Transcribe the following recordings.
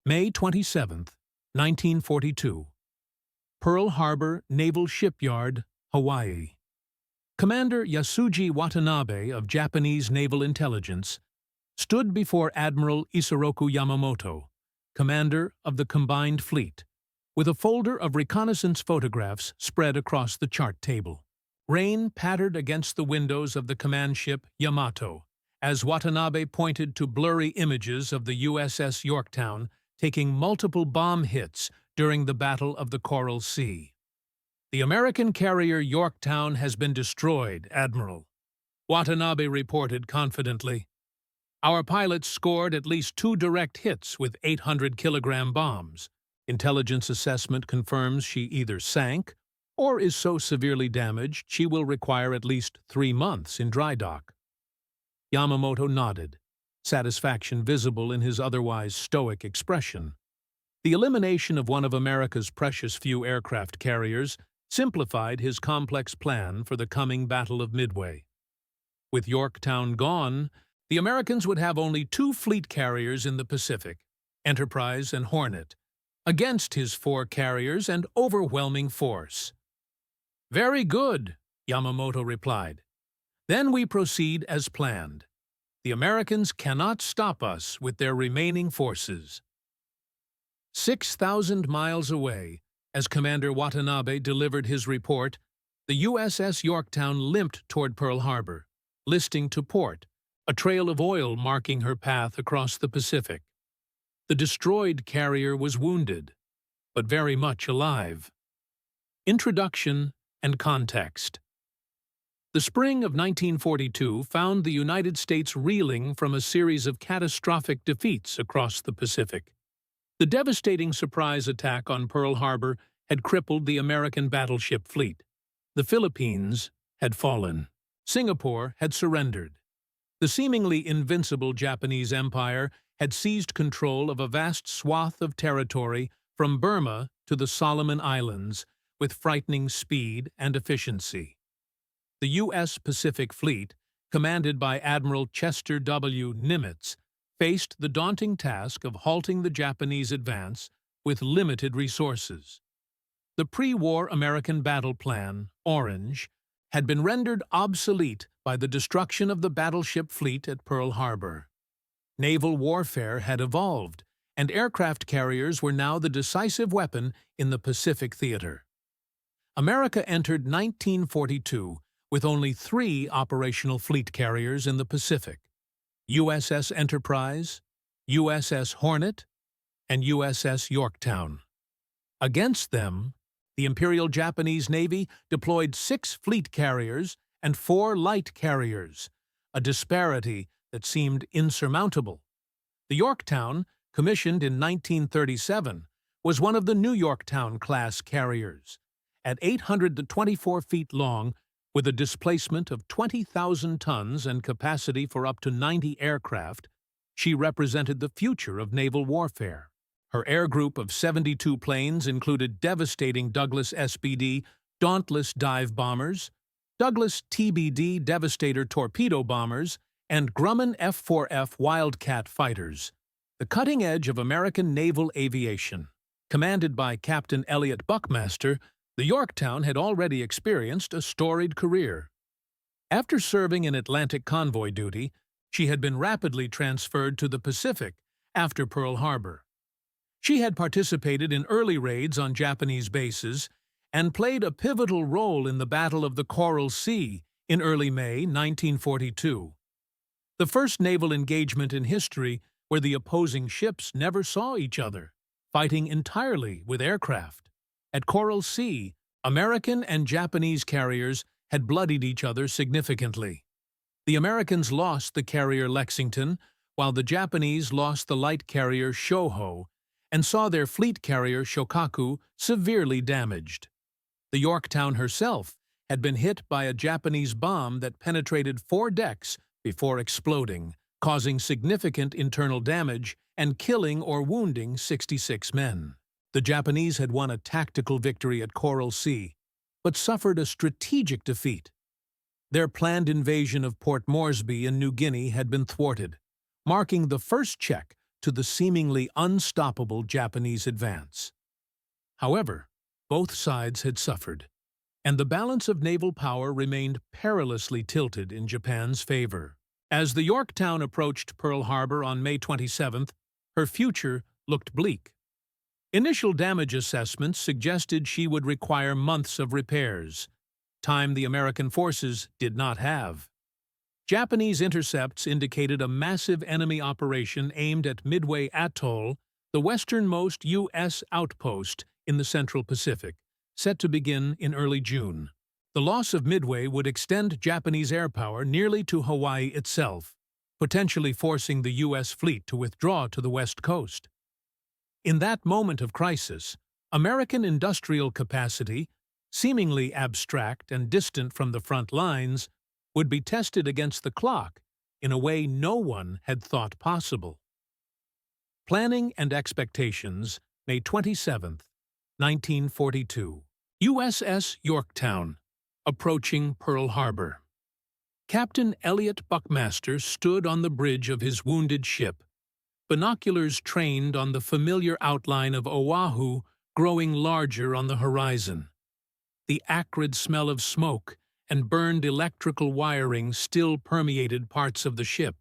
May 27, 1942. Pearl Harbor Naval Shipyard, Hawaii. Commander Yasuji Watanabe of Japanese Naval Intelligence stood before Admiral Isoroku Yamamoto, commander of the Combined Fleet, with a folder of reconnaissance photographs spread across the chart table. Rain pattered against the windows of the command ship Yamato, as Watanabe pointed to blurry images of the USS Yorktown taking multiple bomb hits during the Battle of the Coral Sea. "The American carrier Yorktown has been destroyed, Admiral," Watanabe reported confidently. "Our pilots scored at least 2 direct hits with 800-kilogram bombs. Intelligence assessment confirms she either sank or is so severely damaged she will require at least 3 months in dry dock." Yamamoto nodded, satisfaction visible in his otherwise stoic expression. The elimination of one of America's precious few aircraft carriers simplified his complex plan for the coming Battle of Midway. With Yorktown gone, the Americans would have only 2 fleet carriers in the Pacific, Enterprise and Hornet, against his 4 carriers and overwhelming force. "Very good," Yamamoto replied. "Then we proceed as planned. The Americans cannot stop us with their remaining forces." 6,000 miles away, as Commander Watanabe delivered his report, the USS Yorktown limped toward Pearl Harbor, listing to port, a trail of oil marking her path across the Pacific. The destroyed carrier was wounded, but very much alive. Introduction and context. The spring of 1942 found the United States reeling from a series of catastrophic defeats across the Pacific. The devastating surprise attack on Pearl Harbor had crippled the American battleship fleet. The Philippines had fallen. Singapore had surrendered. The seemingly invincible Japanese Empire had seized control of a vast swath of territory from Burma to the Solomon Islands with frightening speed and efficiency. The U.S. Pacific Fleet, commanded by Admiral Chester W. Nimitz, faced the daunting task of halting the Japanese advance with limited resources. The pre-war American battle plan, Orange, had been rendered obsolete by the destruction of the battleship fleet at Pearl Harbor. Naval warfare had evolved, and aircraft carriers were now the decisive weapon in the Pacific theater. America entered 1942 with only 3 operational fleet carriers in the Pacific: USS Enterprise, USS Hornet, and USS Yorktown. Against them, the Imperial Japanese Navy deployed 6 fleet carriers and 4 light carriers, a disparity that seemed insurmountable. The Yorktown, commissioned in 1937, was one of the New Yorktown-class carriers. At 824 feet long, with a displacement of 20,000 tons and capacity for up to 90 aircraft, she represented the future of naval warfare. Her air group of 72 planes included devastating Douglas SBD Dauntless dive bombers, Douglas TBD Devastator torpedo bombers, and Grumman F-4F Wildcat fighters, the cutting edge of American naval aviation. Commanded by Captain Elliott Buckmaster, the Yorktown had already experienced a storied career. After serving in Atlantic convoy duty, she had been rapidly transferred to the Pacific after Pearl Harbor. She had participated in early raids on Japanese bases and played a pivotal role in the Battle of the Coral Sea in early May 1942, the first naval engagement in history where the opposing ships never saw each other, fighting entirely with aircraft. At Coral Sea, American and Japanese carriers had bloodied each other significantly. The Americans lost the carrier Lexington, while the Japanese lost the light carrier Shoho and saw their fleet carrier Shokaku severely damaged. The Yorktown herself had been hit by a Japanese bomb that penetrated 4 decks before exploding, causing significant internal damage and killing or wounding 66 men. The Japanese had won a tactical victory at Coral Sea, but suffered a strategic defeat. Their planned invasion of Port Moresby in New Guinea had been thwarted, marking the first check to the seemingly unstoppable Japanese advance. However, both sides had suffered, and the balance of naval power remained perilously tilted in Japan's favor. As the Yorktown approached Pearl Harbor on May 27th, her future looked bleak. Initial damage assessments suggested she would require months of repairs, time the American forces did not have. Japanese intercepts indicated a massive enemy operation aimed at Midway Atoll, the westernmost U.S. outpost in the Central Pacific, set to begin in early June. The loss of Midway would extend Japanese air power nearly to Hawaii itself, potentially forcing the U.S. fleet to withdraw to the west coast. In that moment of crisis, American industrial capacity, seemingly abstract and distant from the front lines, would be tested against the clock in a way no one had thought possible. Planning and Expectations, May 27, 1942. USS Yorktown, approaching Pearl Harbor. Captain Elliott Buckmaster stood on the bridge of his wounded ship, binoculars trained on the familiar outline of Oahu growing larger on the horizon. The acrid smell of smoke and burned electrical wiring still permeated parts of the ship.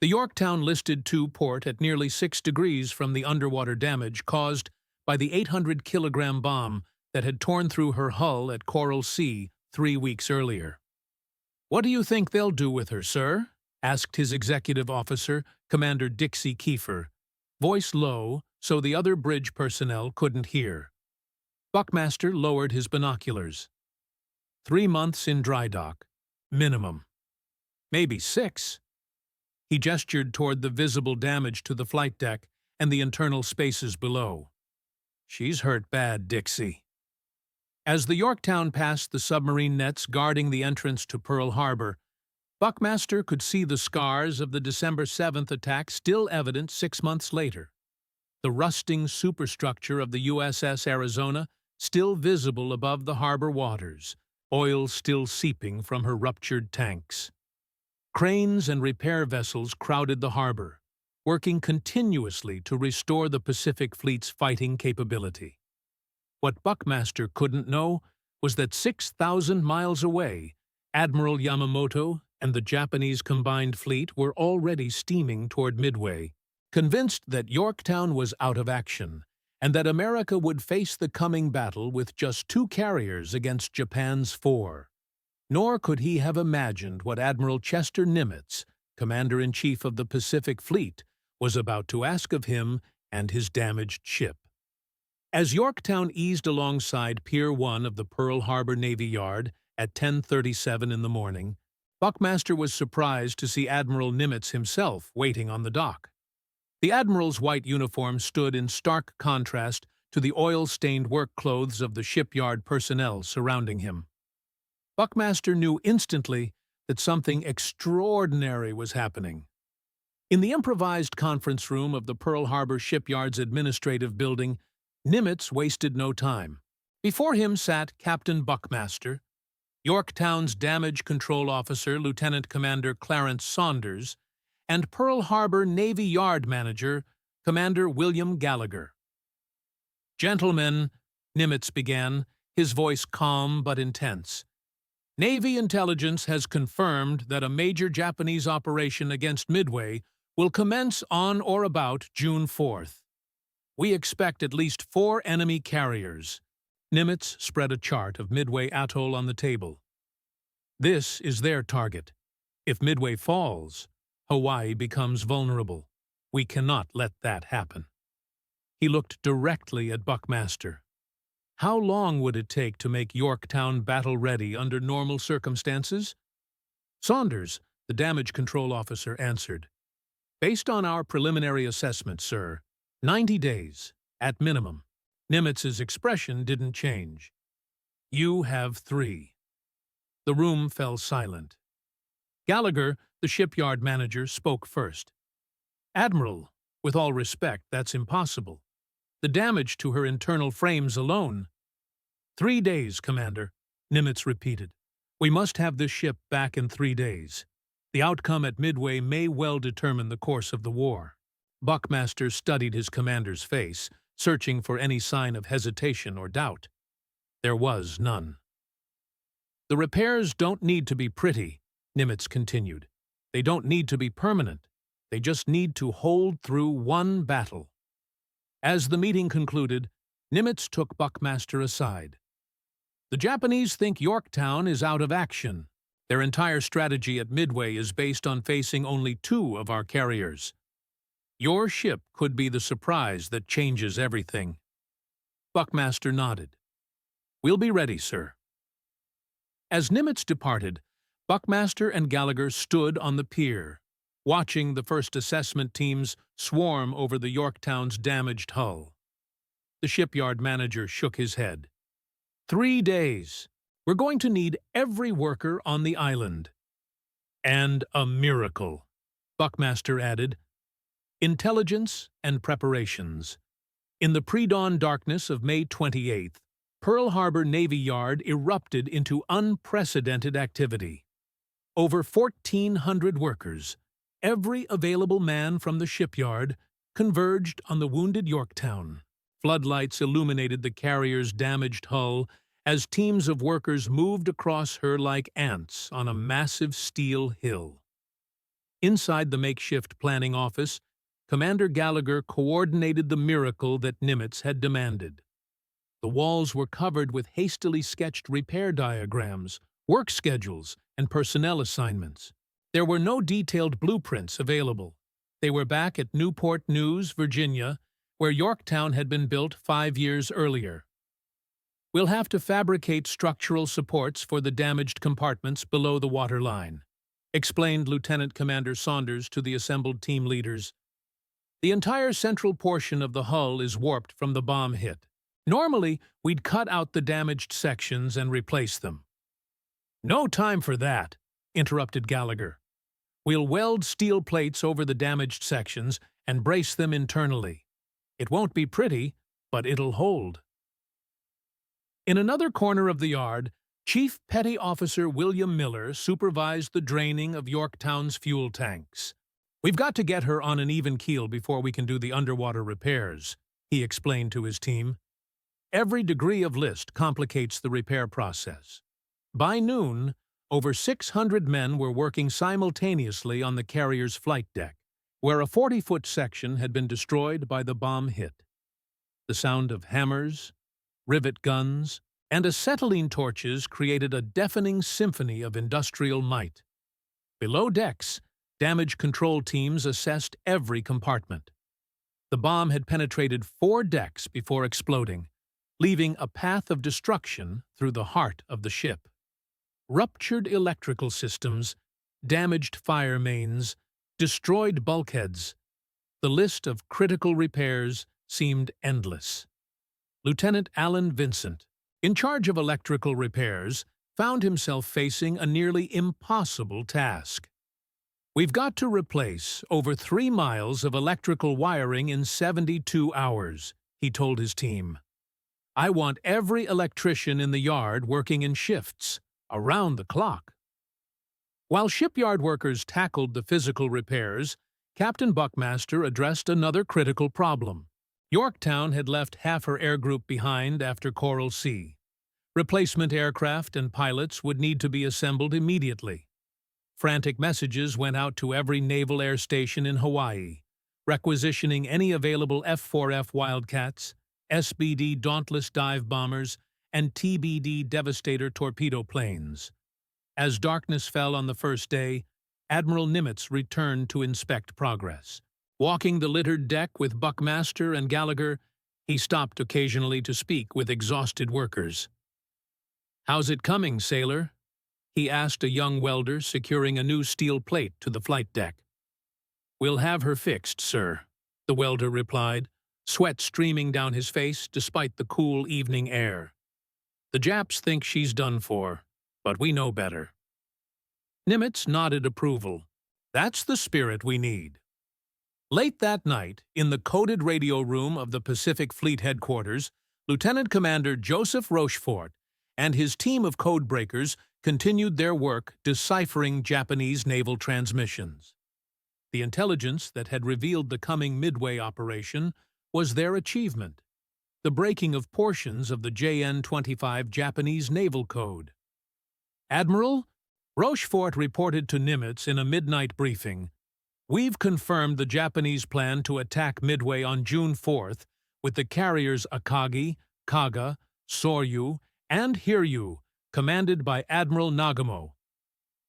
The Yorktown listed to port at nearly 6 degrees from the underwater damage caused by the 800-kilogram bomb that had torn through her hull at Coral Sea 3 weeks earlier. "What do you think they'll do with her, sir?" asked his executive officer, Commander Dixie Kiefer, voice low so the other bridge personnel couldn't hear. Buckmaster lowered his binoculars. 3 months in dry dock, minimum. Maybe 6. He gestured toward the visible damage to the flight deck and the internal spaces below. "She's hurt bad, Dixie." As the Yorktown passed the submarine nets guarding the entrance to Pearl Harbor, Buckmaster could see the scars of the December 7th attack still evident 6 months later. The rusting superstructure of the USS Arizona still visible above the harbor waters, oil still seeping from her ruptured tanks. Cranes and repair vessels crowded the harbor, working continuously to restore the Pacific Fleet's fighting capability. What Buckmaster couldn't know was that 6,000 miles away, Admiral Yamamoto and the Japanese combined fleet were already steaming toward Midway, convinced that Yorktown was out of action and that America would face the coming battle with just 2 carriers against Japan's 4. Nor could he have imagined what Admiral Chester Nimitz, Commander-in-Chief of the Pacific Fleet, was about to ask of him and his damaged ship. As Yorktown eased alongside Pier 1 of the Pearl Harbor Navy Yard at 10:37 in the morning, Buckmaster was surprised to see Admiral Nimitz himself waiting on the dock. The Admiral's white uniform stood in stark contrast to the oil-stained work clothes of the shipyard personnel surrounding him. Buckmaster knew instantly that something extraordinary was happening. In the improvised conference room of the Pearl Harbor Shipyard's administrative building, Nimitz wasted no time. Before him sat Captain Buckmaster, Yorktown's Damage Control Officer Lieutenant Commander Clarence Saunders, and Pearl Harbor Navy Yard Manager Commander William Gallagher. "Gentlemen," Nimitz began, his voice calm but intense, "Navy intelligence has confirmed that a major Japanese operation against Midway will commence on or about June 4th. We expect at least 4 enemy carriers." Nimitz spread a chart of Midway Atoll on the table. "This is their target. If Midway falls, Hawaii becomes vulnerable. We cannot let that happen." He looked directly at Buckmaster. How long would it take to make Yorktown battle-ready under normal circumstances? Saunders, the damage control officer, answered, "Based on our preliminary assessment, sir, 90 days, at minimum." Nimitz's expression didn't change. "You have 3. The room fell silent. Gallagher, the shipyard manager, spoke first. "Admiral, with all respect, that's impossible. The damage to her internal frames alone—" "3 days, Commander," Nimitz repeated. "We must have this ship back in 3 days. The outcome at Midway may well determine the course of the war." Buckmaster studied his commander's face, searching for any sign of hesitation or doubt. There was none. "The repairs don't need to be pretty," Nimitz continued. "They don't need to be permanent. They just need to hold through one battle." As the meeting concluded, Nimitz took Buckmaster aside. "The Japanese think Yorktown is out of action. Their entire strategy at Midway is based on facing only 2 of our carriers. Your ship could be the surprise that changes everything." Buckmaster nodded. "We'll be ready, sir." As Nimitz departed, Buckmaster and Gallagher stood on the pier, watching the first assessment teams swarm over the Yorktown's damaged hull. The shipyard manager shook his head. 3 days. We're going to need every worker on the island." "And a miracle," Buckmaster added. Intelligence and preparations. In the pre-dawn darkness of May 28th, Pearl Harbor Navy Yard erupted into unprecedented activity. Over 1,400 workers, every available man from the shipyard, converged on the wounded Yorktown. Floodlights illuminated the carrier's damaged hull as teams of workers moved across her like ants on a massive steel hill. Inside the makeshift planning office, Commander Gallagher coordinated the miracle that Nimitz had demanded. The walls were covered with hastily sketched repair diagrams, work schedules, and personnel assignments. There were no detailed blueprints available. They were back at Newport News, Virginia, where Yorktown had been built 5 years earlier. "We'll have to fabricate structural supports for the damaged compartments below the waterline," explained Lieutenant Commander Saunders to the assembled team leaders. "The entire central portion of the hull is warped from the bomb hit. Normally, we'd cut out the damaged sections and replace them." "No time for that," interrupted Gallagher. "We'll weld steel plates over the damaged sections and brace them internally. It won't be pretty, but it'll hold." In another corner of the yard, Chief Petty Officer William Miller supervised the draining of Yorktown's fuel tanks. "We've got to get her on an even keel before we can do the underwater repairs," he explained to his team. "Every degree of list complicates the repair process." By noon, over 600 men were working simultaneously on the carrier's flight deck, where a 40-foot section had been destroyed by the bomb hit. The sound of hammers, rivet guns, and acetylene torches created a deafening symphony of industrial might. Below decks, damage control teams assessed every compartment. The bomb had penetrated 4 decks before exploding, leaving a path of destruction through the heart of the ship. Ruptured electrical systems, damaged fire mains, destroyed bulkheads. The list of critical repairs seemed endless. Lieutenant Alan Vincent, in charge of electrical repairs, found himself facing a nearly impossible task. "We've got to replace over 3 miles of electrical wiring in 72 hours, he told his team. "I want every electrician in the yard working in shifts, around the clock." While shipyard workers tackled the physical repairs, Captain Buckmaster addressed another critical problem. Yorktown had left half her air group behind after Coral Sea. Replacement aircraft and pilots would need to be assembled immediately. Frantic messages went out to every naval air station in Hawaii, requisitioning any available F-4F Wildcats, SBD Dauntless dive bombers, and TBD Devastator torpedo planes. As darkness fell on the first day, Admiral Nimitz returned to inspect progress. Walking the littered deck with Buckmaster and Gallagher, he stopped occasionally to speak with exhausted workers. "How's it coming, sailor?" he asked a young welder securing a new steel plate to the flight deck. "We'll have her fixed, sir," the welder replied, sweat streaming down his face despite the cool evening air. "The Japs think she's done for, but we know better." Nimitz nodded approval. "That's the spirit we need." Late that night, in the coded radio room of the Pacific Fleet Headquarters, Lieutenant Commander Joseph Rochefort and his team of codebreakers continued their work deciphering Japanese naval transmissions. The intelligence that had revealed the coming Midway operation was their achievement, the breaking of portions of the JN-25 Japanese Naval Code. "Admiral," Rochefort reported to Nimitz in a midnight briefing, "we've confirmed the Japanese plan to attack Midway on June 4th with the carriers Akagi, Kaga, Soryu, and Hiryu, commanded by Admiral Nagamo.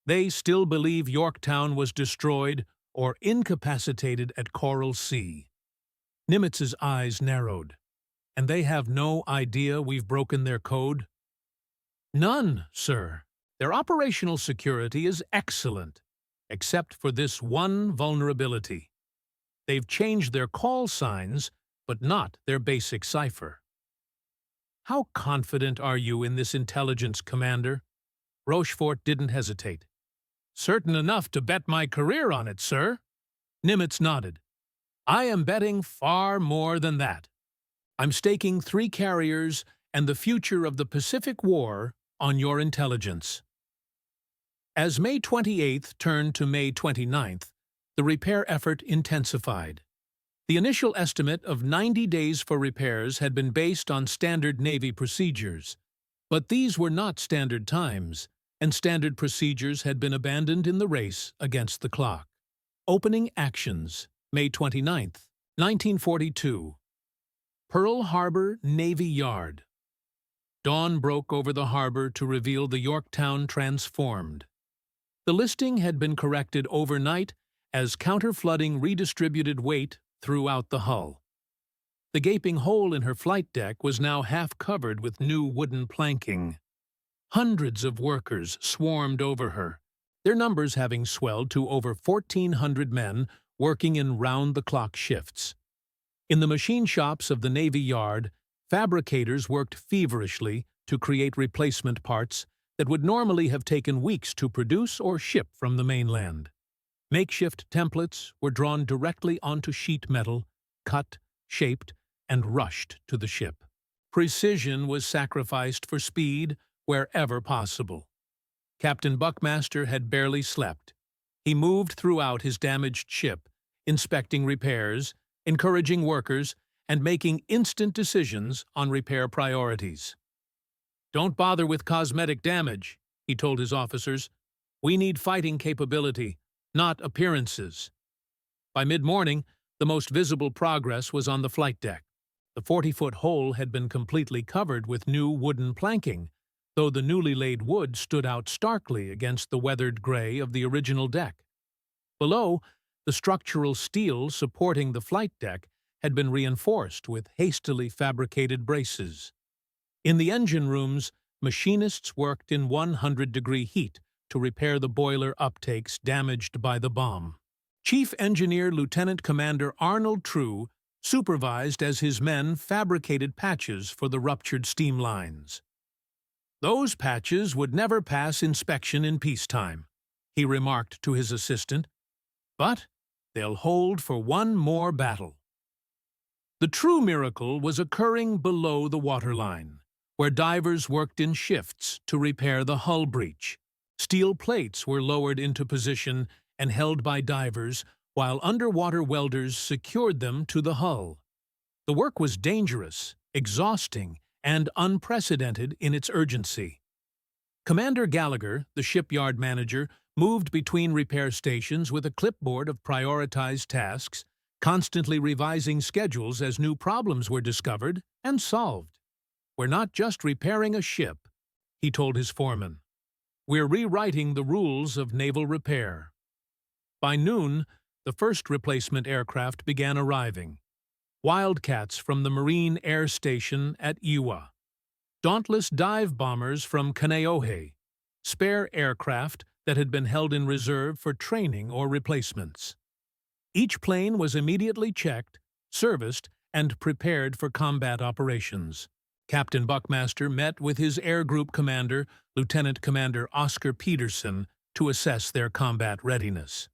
They still believe Yorktown was destroyed or incapacitated at Coral Sea." Nimitz's eyes narrowed. "And they have no idea we've broken their code?" "None, sir. Their operational security is excellent, except for this one vulnerability. They've changed their call signs, but not their basic cipher." "How confident are you in this intelligence, Commander?" Rochefort didn't hesitate. "Certain enough to bet my career on it, sir." Nimitz nodded. "I am betting far more than that. I'm staking 3 carriers and the future of the Pacific War on your intelligence." As May 28th turned to May 29th, the repair effort intensified. The initial estimate of 90 days for repairs had been based on standard Navy procedures, but these were not standard times, and standard procedures had been abandoned in the race against the clock. Opening actions, May 29th, 1942. Pearl Harbor Navy Yard. Dawn broke over the harbor to reveal the Yorktown transformed. The listing had been corrected overnight as counterflooding redistributed weight throughout the hull. The gaping hole in her flight deck was now half covered with new wooden planking. Hundreds of workers swarmed over her, their numbers having swelled to over 1,400 men working in round-the-clock shifts. In the machine shops of the Navy Yard, fabricators worked feverishly to create replacement parts that would normally have taken weeks to produce or ship from the mainland. Makeshift templates were drawn directly onto sheet metal, cut, shaped, and rushed to the ship. Precision was sacrificed for speed wherever possible. Captain Buckmaster had barely slept. He moved throughout his damaged ship, inspecting repairs, encouraging workers, and making instant decisions on repair priorities. "Don't bother with cosmetic damage," he told his officers. "We need fighting capability, not appearances." By mid-morning, the most visible progress was on the flight deck. The 40-foot hole had been completely covered with new wooden planking, though the newly laid wood stood out starkly against the weathered gray of the original deck. Below, the structural steel supporting the flight deck had been reinforced with hastily fabricated braces. In the engine rooms, machinists worked in 100-degree heat to repair the boiler uptakes damaged by the bomb. Chief Engineer Lieutenant Commander Arnold True supervised as his men fabricated patches for the ruptured steam lines. "Those patches would never pass inspection in peacetime," he remarked to his assistant, "but they'll hold for one more battle." The true miracle was occurring below the waterline, where divers worked in shifts to repair the hull breach. Steel plates were lowered into position and held by divers, while underwater welders secured them to the hull. The work was dangerous, exhausting, and unprecedented in its urgency. Commander Gallagher, the shipyard manager, moved between repair stations with a clipboard of prioritized tasks, constantly revising schedules as new problems were discovered and solved. "We're not just repairing a ship," he told his foreman. "We're rewriting the rules of naval repair." By noon, the first replacement aircraft began arriving. Wildcats from the Marine Air Station at Iwa, Dauntless dive bombers from Kaneohe, spare aircraft that had been held in reserve for training or replacements. Each plane was immediately checked, serviced, and prepared for combat operations. Captain Buckmaster met with his Air Group Commander, Lieutenant Commander Oscar Peterson, to assess their combat readiness.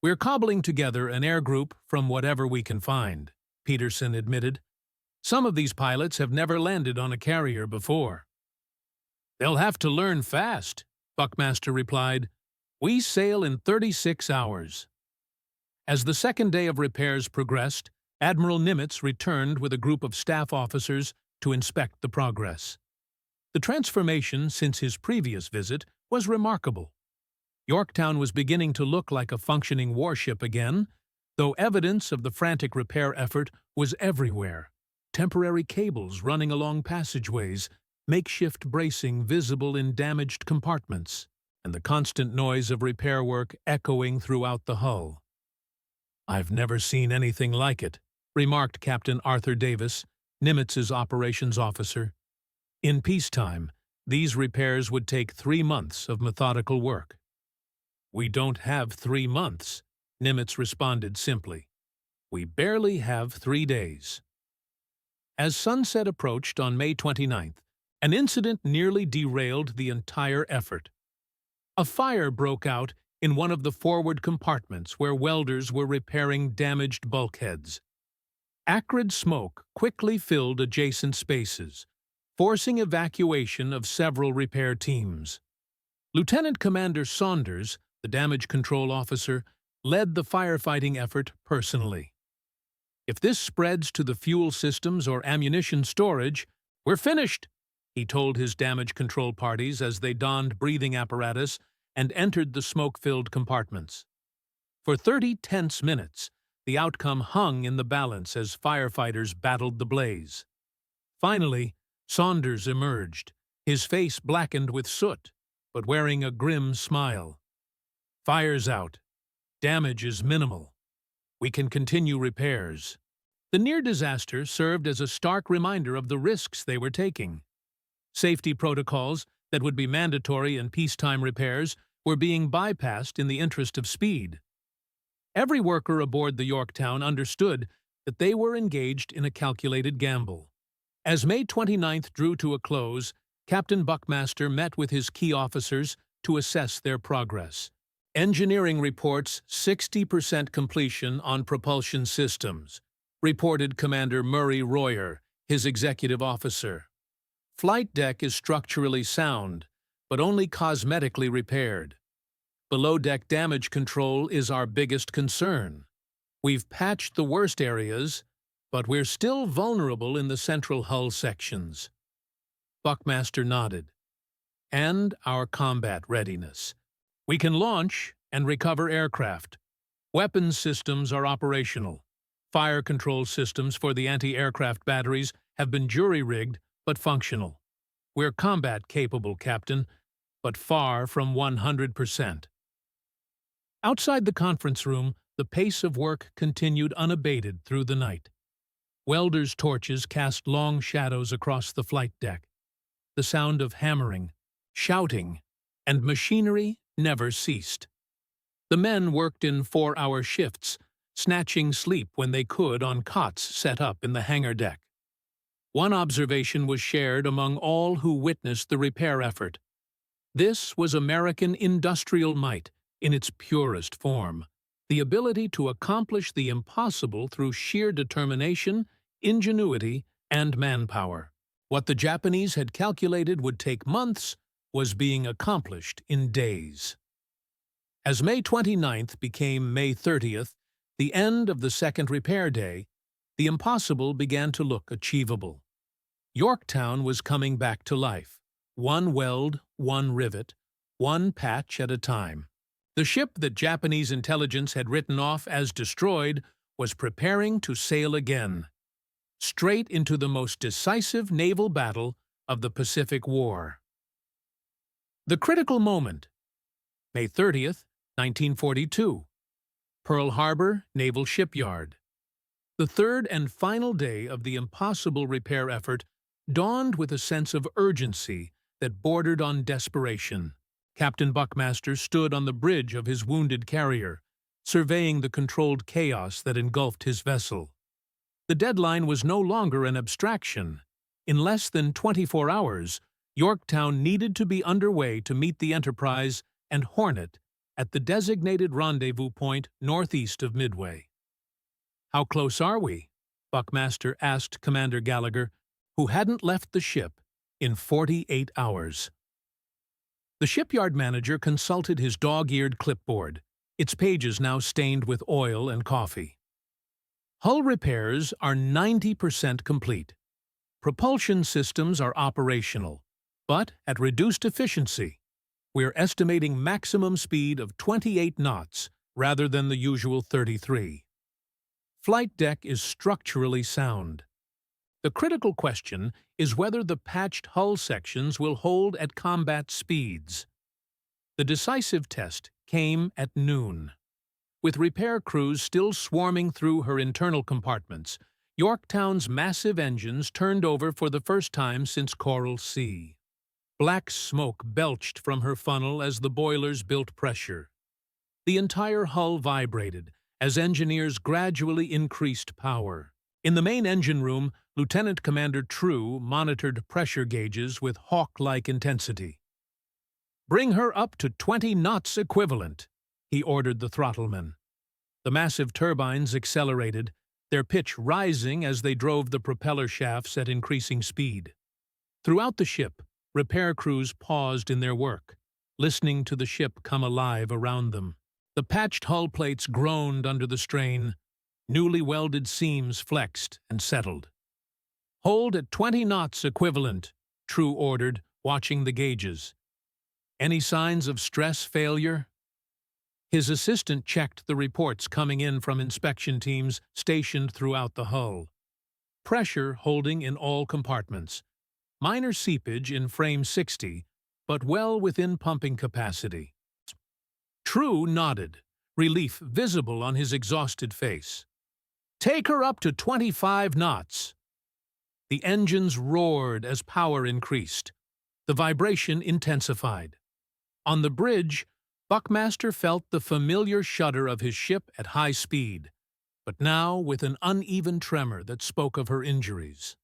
"We're cobbling together an air group from whatever we can find," Peterson admitted. "Some of these pilots have never landed on a carrier before." "They'll have to learn fast," Buckmaster replied. "We sail in 36 hours." As the second day of repairs progressed, Admiral Nimitz returned with a group of staff officers to inspect the progress. The transformation since his previous visit was remarkable. Yorktown was beginning to look like a functioning warship again, though evidence of the frantic repair effort was everywhere. Temporary cables running along passageways, makeshift bracing visible in damaged compartments, and the constant noise of repair work echoing throughout the hull. "I've never seen anything like it," remarked Captain Arthur Davis, Nimitz's operations officer. In peacetime, these repairs would take 3 months of methodical work. "We don't have 3 months," Nimitz responded simply. "We barely have 3 days." As sunset approached on May 29th, an incident nearly derailed the entire effort. A fire broke out in one of the forward compartments where welders were repairing damaged bulkheads. Acrid smoke quickly filled adjacent spaces, forcing evacuation of several repair teams. Lieutenant Commander Saunders, the damage control officer, led the firefighting effort personally. "If this spreads to the fuel systems or ammunition storage, we're finished," he told his damage control parties as they donned breathing apparatus and entered the smoke-filled compartments. For 30 tense minutes, the outcome hung in the balance as firefighters battled the blaze. Finally, Saunders emerged, his face blackened with soot, but wearing a grim smile. "Fire's out. Damage is minimal. We can continue repairs." The near disaster served as a stark reminder of the risks they were taking. Safety protocols that would be mandatory in peacetime repairs were being bypassed in the interest of speed. Every worker aboard the Yorktown understood that they were engaged in a calculated gamble. As May 29th drew to a close, Captain Buckmaster met with his key officers to assess their progress. "Engineering reports 60% completion on propulsion systems," reported Commander Murray Royer, his executive officer. "Flight deck is structurally sound, but only cosmetically repaired. Below-deck damage control is our biggest concern. We've patched the worst areas, but we're still vulnerable in the central hull sections." Buckmaster nodded. "And our combat readiness. We can launch and recover aircraft. Weapons systems are operational. Fire control systems for the anti-aircraft batteries have been jury-rigged but functional. We're combat-capable, Captain, but far from 100%. Outside the conference room, the pace of work continued unabated through the night. Welders' torches cast long shadows across the flight deck. The sound of hammering, shouting, and machinery never ceased. The men worked in 4-hour shifts, snatching sleep when they could on cots set up in the hangar deck. One observation was shared among all who witnessed the repair effort. This was American industrial might in its purest form, the ability to accomplish the impossible through sheer determination, ingenuity, and manpower. What the Japanese had calculated would take months was being accomplished in days. As May 29th became May 30th, the end of the second repair day, the impossible began to look achievable. Yorktown was coming back to life, one weld, one rivet, one patch at a time. The ship that Japanese intelligence had written off as destroyed was preparing to sail again, straight into the most decisive naval battle of the Pacific War. The critical moment, May 30th, 1942, Pearl Harbor Naval Shipyard. The third and final day of the impossible repair effort dawned with a sense of urgency that bordered on desperation. Captain Buckmaster stood on the bridge of his wounded carrier, surveying the controlled chaos that engulfed his vessel. The deadline was no longer an abstraction. In less than 24 hours, Yorktown needed to be underway to meet the Enterprise and Hornet at the designated rendezvous point northeast of Midway. "How close are we?" Buckmaster asked Commander Gallagher, who hadn't left the ship in 48 hours. The shipyard manager consulted his dog-eared clipboard. its pages now stained with oil and coffee. Hull repairs are 90% complete. Propulsion systems are operational, but at reduced efficiency. We're estimating maximum speed of 28 knots rather than the usual 33. Flight deck is structurally sound. The critical question is whether the patched hull sections will hold at combat speeds. The decisive test came at noon. With repair crews still swarming through her internal compartments, Yorktown's massive engines turned over for the first time since Coral Sea. Black smoke belched from her funnel as the boilers built pressure. The entire hull vibrated as engineers gradually increased power. In the main engine room, Lieutenant Commander True monitored pressure gauges with hawk-like intensity. "Bring her up to 20 knots equivalent," he ordered the throttlemen. The massive turbines accelerated, their pitch rising as they drove the propeller shafts at increasing speed. Throughout the ship, repair crews paused in their work, listening to the ship come alive around them. The patched hull plates groaned under the strain. Newly welded seams flexed and settled. "Hold at 20 knots equivalent," True ordered, watching the gauges. "Any signs of stress failure?" His assistant checked the reports coming in from inspection teams stationed throughout the hull. Pressure holding in all compartments. Minor seepage in frame 60, but well within pumping capacity. True nodded, relief visible on his exhausted face. "Take her up to 25 knots." The engines roared as power increased. The vibration intensified. On the bridge, Buckmaster felt the familiar shudder of his ship at high speed, but now with an uneven tremor that spoke of her injuries.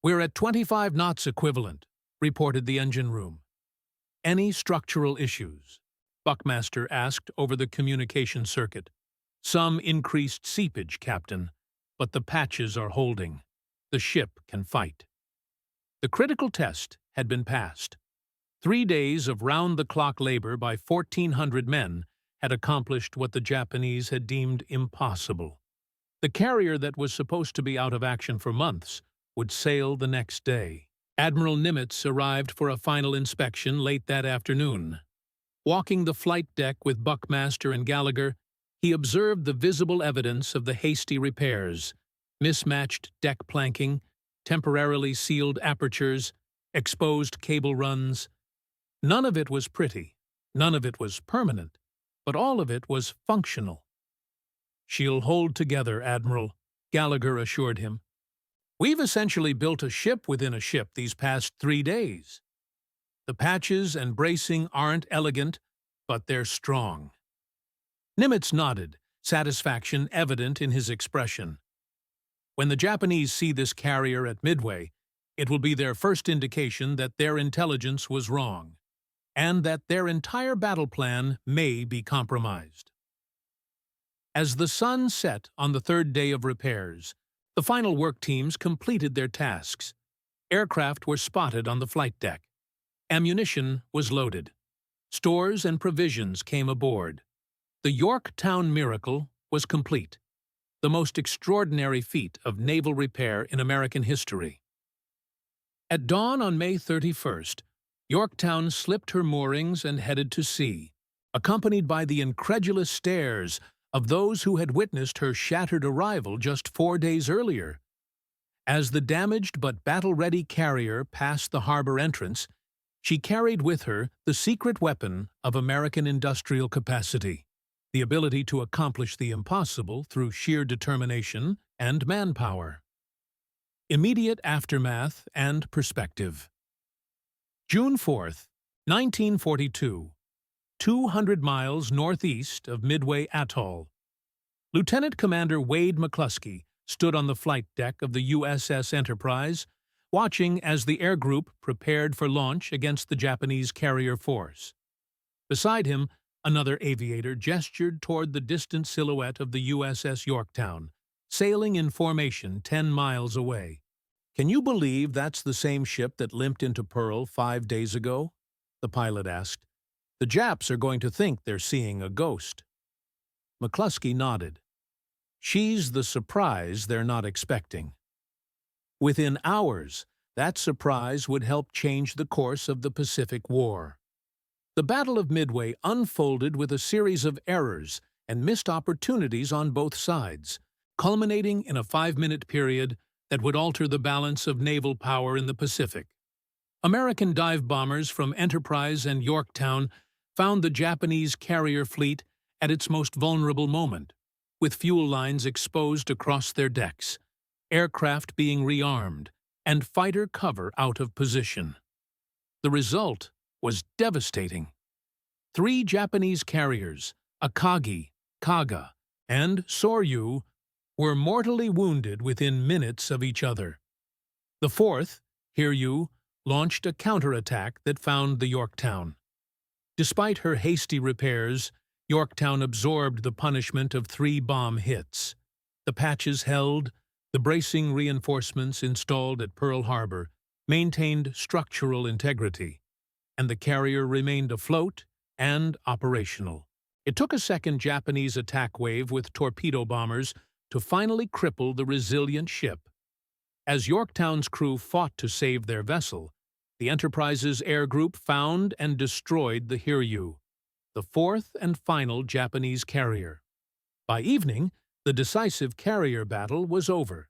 "We're at 25 knots equivalent," reported the engine room. "Any structural issues?" Buckmaster asked over the communication circuit. "Some increased seepage, Captain, but the patches are holding. The ship can fight." The critical test had been passed. 3 days of round-the-clock labor by 1,400 men had accomplished what the Japanese had deemed impossible. The carrier that was supposed to be out of action for months would sail the next day. Admiral Nimitz arrived for a final inspection late that afternoon. Walking the flight deck with Buckmaster and Gallagher, he observed the visible evidence of the hasty repairs: mismatched deck planking, temporarily sealed apertures, exposed cable runs. None of it was pretty, none of it was permanent, but all of it was functional. "She'll hold together, Admiral," Gallagher assured him. "We've essentially built a ship within a ship these past 3 days. The patches and bracing aren't elegant, but they're strong." Nimitz nodded, satisfaction evident in his expression. When the Japanese see this carrier at Midway, it will be their first indication that their intelligence was wrong, and that their entire battle plan may be compromised. As the sun set on the 3rd day of repairs, the final work teams completed their tasks. Aircraft were spotted on the flight deck. Ammunition was loaded. Stores and provisions came aboard. The Yorktown miracle was complete, the most extraordinary feat of naval repair in American history. At dawn on May 31st, Yorktown slipped her moorings and headed to sea, accompanied by the incredulous stares of those who had witnessed her shattered arrival just 4 days earlier. As the damaged but battle-ready carrier passed the harbor entrance, she carried with her the secret weapon of American industrial capacity, the ability to accomplish the impossible through sheer determination and manpower. Immediate aftermath and perspective. June 4th, 1942, 200 miles northeast of Midway Atoll. Lieutenant Commander Wade McCluskey stood on the flight deck of the USS Enterprise, watching as the air group prepared for launch against the Japanese carrier force. Beside him, another aviator gestured toward the distant silhouette of the USS Yorktown, sailing in formation 10 miles away. "Can you believe that's the same ship that limped into Pearl 5 days ago?" the pilot asked. The Japs are going to think they're seeing a ghost." McCluskey nodded. "She's the surprise they're not expecting." Within hours, that surprise would help change the course of the Pacific War. The Battle of Midway unfolded with a series of errors and missed opportunities on both sides, culminating in a 5-minute period that would alter the balance of naval power in the Pacific. American dive bombers from Enterprise and Yorktown found the Japanese carrier fleet at its most vulnerable moment, with fuel lines exposed across their decks, aircraft being rearmed, and fighter cover out of position. The result was devastating. 3 Japanese carriers, Akagi, Kaga, and Soryu, were mortally wounded within minutes of each other. The 4th, Hiryu, launched a counterattack that found the Yorktown. Despite her hasty repairs, Yorktown absorbed the punishment of 3 bomb hits. The patches held, the bracing reinforcements installed at Pearl Harbor maintained structural integrity, and the carrier remained afloat and operational. It took a second Japanese attack wave with torpedo bombers to finally cripple the resilient ship. As Yorktown's crew fought to save their vessel, the Enterprise's air group found and destroyed the Hiryu, the 4th and final Japanese carrier. By evening, the decisive carrier battle was over.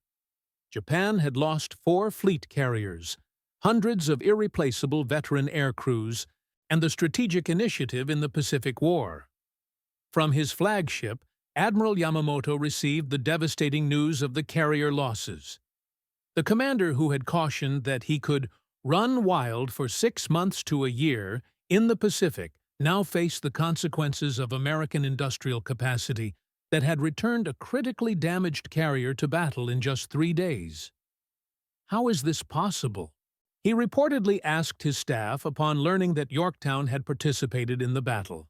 Japan had lost 4 fleet carriers, hundreds of irreplaceable veteran air crews, and the strategic initiative in the Pacific War. From his flagship, Admiral Yamamoto received the devastating news of the carrier losses. The commander who had cautioned that he could run wild for 6 months to a year in the Pacific now faced the consequences of American industrial capacity that had returned a critically damaged carrier to battle in just 3 days. How is this possible? He reportedly asked his staff upon learning that Yorktown had participated in the battle.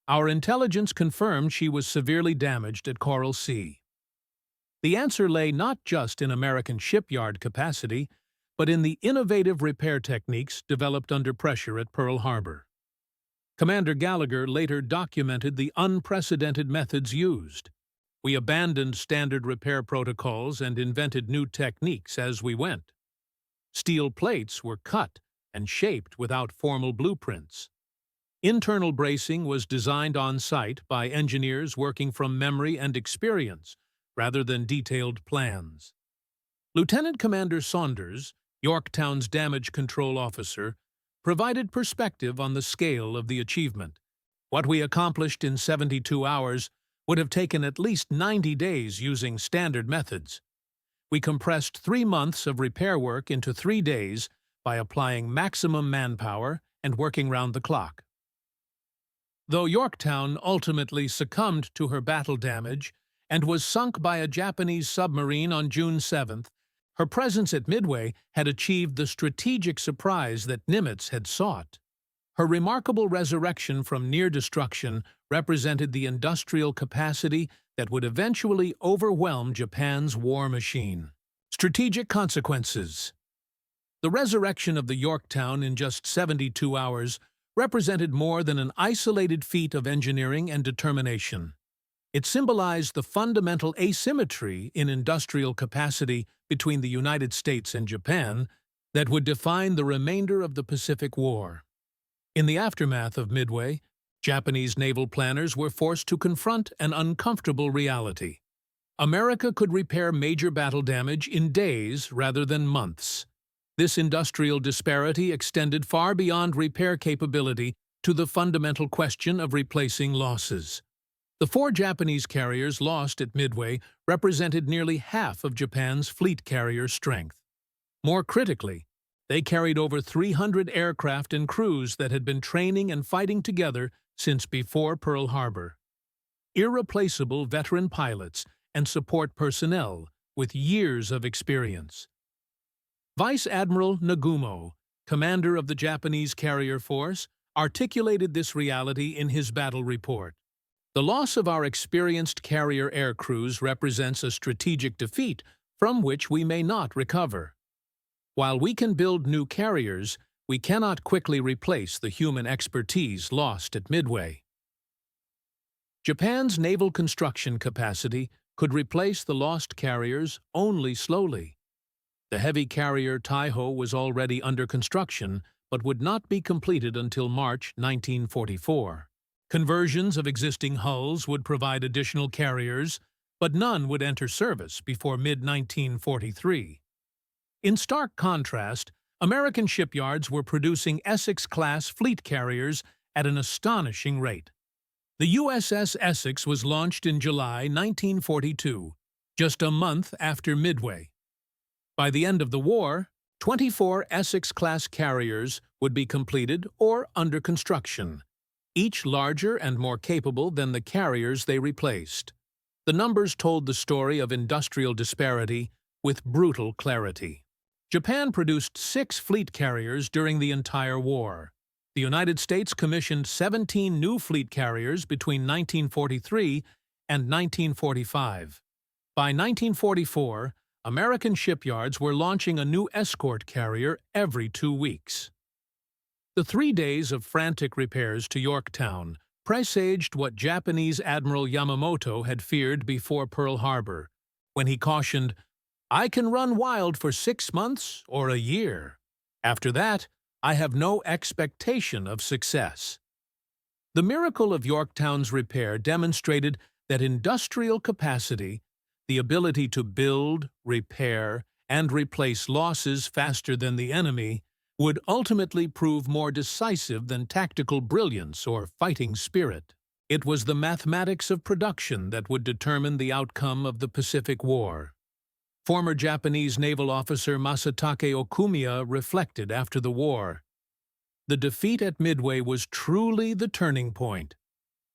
Our intelligence confirmed she was severely damaged at Coral Sea. The answer lay not just in American shipyard capacity, but in the innovative repair techniques developed under pressure at Pearl Harbor. Commander Gallagher later documented the unprecedented methods used. "We abandoned standard repair protocols and invented new techniques as we went. Steel plates were cut and shaped without formal blueprints. Internal bracing was designed on-site by engineers working from memory and experience rather than detailed plans." Lieutenant Commander Saunders, Yorktown's damage control officer, provided perspective on the scale of the achievement. "What we accomplished in 72 hours would have taken at least 90 days using standard methods. We compressed 3 months of repair work into 3 days by applying maximum manpower and working round the clock." Though Yorktown ultimately succumbed to her battle damage and was sunk by a Japanese submarine on June 7th, her presence at Midway had achieved the strategic surprise that Nimitz had sought. Her remarkable resurrection from near destruction represented the industrial capacity that would eventually overwhelm Japan's war machine. Strategic consequences. The resurrection of the Yorktown in just 72 hours represented more than an isolated feat of engineering and determination. It symbolized the fundamental asymmetry in industrial capacity between the United States and Japan that would define the remainder of the Pacific War. In the aftermath of Midway, Japanese naval planners were forced to confront an uncomfortable reality. America could repair major battle damage in days rather than months. This industrial disparity extended far beyond repair capability to the fundamental question of replacing losses. The 4 Japanese carriers lost at Midway represented nearly half of Japan's fleet carrier strength. More critically, they carried over 300 aircraft and crews that had been training and fighting together since before Pearl Harbor. Irreplaceable veteran pilots and support personnel with years of experience. Vice Admiral Nagumo, commander of the Japanese carrier force, articulated this reality in his battle report. "The loss of our experienced carrier air crews represents a strategic defeat from which we may not recover. While we can build new carriers, we cannot quickly replace the human expertise lost at Midway. Japan's naval construction capacity could replace the lost carriers only slowly. The heavy carrier Taiho was already under construction, but would not be completed until March 1944. Conversions of existing hulls would provide additional carriers, but none would enter service before mid-1943. In stark contrast, American shipyards were producing Essex-class fleet carriers at an astonishing rate. The USS Essex was launched in July 1942, just a month after Midway. By the end of the war, 24 Essex-class carriers would be completed or under construction, each larger and more capable than the carriers they replaced. The numbers told the story of industrial disparity with brutal clarity. Japan produced 6 fleet carriers during the entire war. The United States commissioned 17 new fleet carriers between 1943 and 1945. By 1944, American shipyards were launching a new escort carrier every 2 weeks. The 3 days of frantic repairs to Yorktown presaged what Japanese Admiral Yamamoto had feared before Pearl Harbor, when he cautioned, "I can run wild for 6 months or a year. After that, I have no expectation of success." The miracle of Yorktown's repair demonstrated that industrial capacity, the ability to build, repair, and replace losses faster than the enemy, would ultimately prove more decisive than tactical brilliance or fighting spirit. It was the mathematics of production that would determine the outcome of the Pacific War. Former Japanese naval officer Masatake Okumiya reflected after the war. The defeat at Midway was truly the turning point.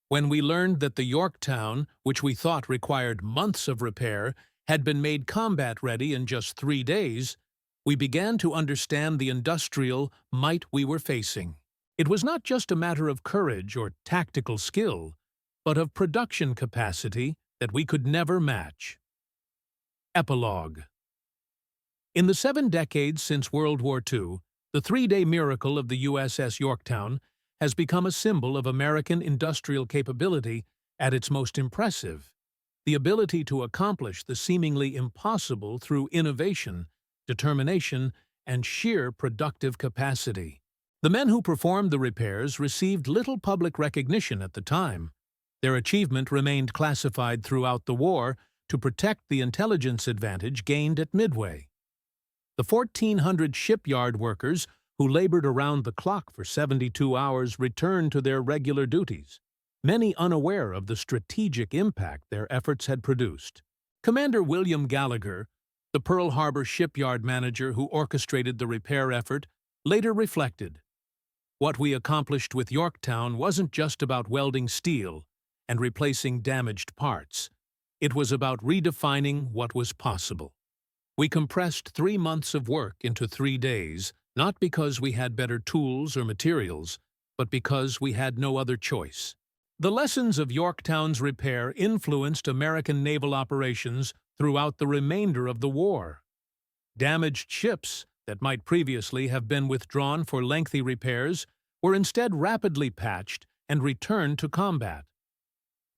When we learned that the Yorktown, which we thought required months of repair, had been made combat-ready in just 3 days, we began to understand the industrial might we were facing. It was not just a matter of courage or tactical skill, but of production capacity that we could never match. Epilogue. In the 7 decades since World War II, the 3-day miracle of the USS Yorktown has become a symbol of American industrial capability at its most impressive, the ability to accomplish the seemingly impossible through innovation, determination, and sheer productive capacity. The men who performed the repairs received little public recognition at the time. Their achievement remained classified throughout the war to protect the intelligence advantage gained at Midway. The 1,400 shipyard workers who labored around the clock for 72 hours returned to their regular duties, many unaware of the strategic impact their efforts had produced. Commander William Gallagher, the Pearl Harbor shipyard manager who orchestrated the repair effort, later reflected, "What we accomplished with Yorktown wasn't just about welding steel and replacing damaged parts. It was about redefining what was possible. We compressed 3 months of work into 3 days, not because we had better tools or materials, but because we had no other choice." The lessons of Yorktown's repair influenced American naval operations throughout the remainder of the war. Damaged ships that might previously have been withdrawn for lengthy repairs were instead rapidly patched and returned to combat.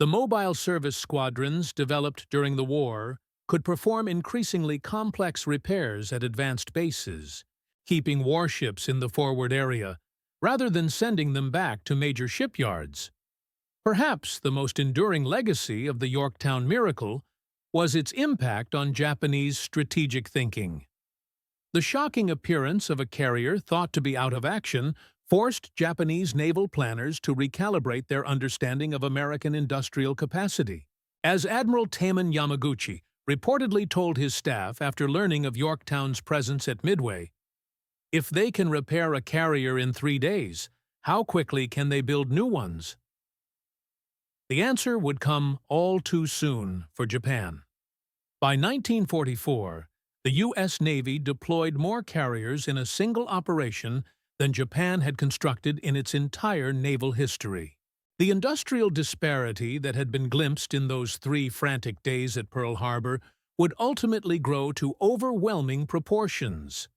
The mobile service squadrons developed during the war could perform increasingly complex repairs at advanced bases, keeping warships in the forward area, rather than sending them back to major shipyards. Perhaps the most enduring legacy of the Yorktown miracle was its impact on Japanese strategic thinking. The shocking appearance of a carrier thought to be out of action forced Japanese naval planners to recalibrate their understanding of American industrial capacity. As Admiral Taman Yamaguchi reportedly told his staff after learning of Yorktown's presence at Midway, "If they can repair a carrier in 3 days, how quickly can they build new ones?" The answer would come all too soon for Japan. By 1944, the U.S. Navy deployed more carriers in a single operation than Japan had constructed in its entire naval history. The industrial disparity that had been glimpsed in those 3 frantic days at Pearl Harbor would ultimately grow to overwhelming proportions.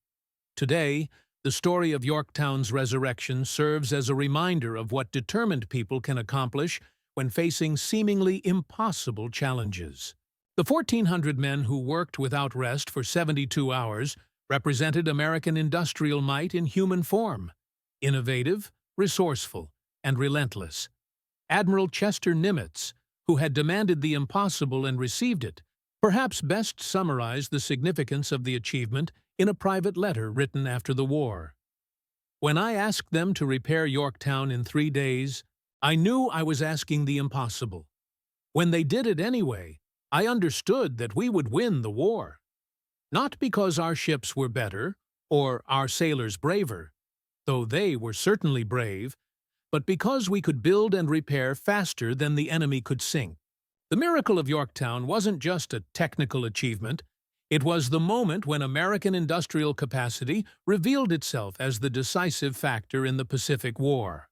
Today, The story of Yorktown's resurrection serves as a reminder of what determined people can accomplish when facing seemingly impossible challenges. The 1,400 men who worked without rest for 72 hours represented American industrial might in human form: innovative, resourceful, and relentless. Admiral Chester Nimitz, who had demanded the impossible and received it, perhaps best summarized the significance of the achievement in a private letter written after the war. "When I asked them to repair Yorktown in 3 days, I knew I was asking the impossible. When they did it anyway, I understood that we would win the war. Not because our ships were better or our sailors braver, though they were certainly brave, but because we could build and repair faster than the enemy could sink." The miracle of Yorktown wasn't just a technical achievement. It was the moment when American industrial capacity revealed itself as the decisive factor in the Pacific War.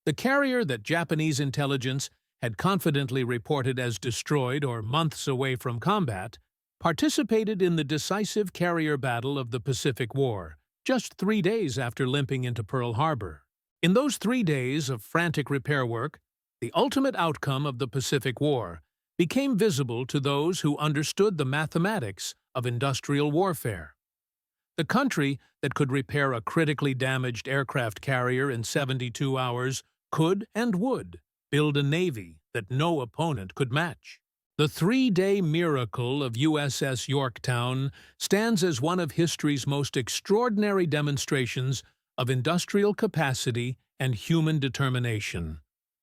The carrier that Japanese intelligence had confidently reported as destroyed or months away from combat participated in the decisive carrier battle of the Pacific War, just 3 days after limping into Pearl Harbor. In those 3 days of frantic repair work, the ultimate outcome of the Pacific War became visible to those who understood the mathematics of industrial warfare. The country that could repair a critically damaged aircraft carrier in 72 hours could and would build a navy that no opponent could match. The 3-day miracle of USS Yorktown stands as one of history's most extraordinary demonstrations of industrial capacity and human determination.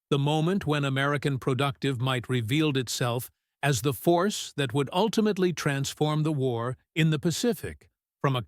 The moment when American productive might revealed itself as the force that would ultimately transform the war in the Pacific from a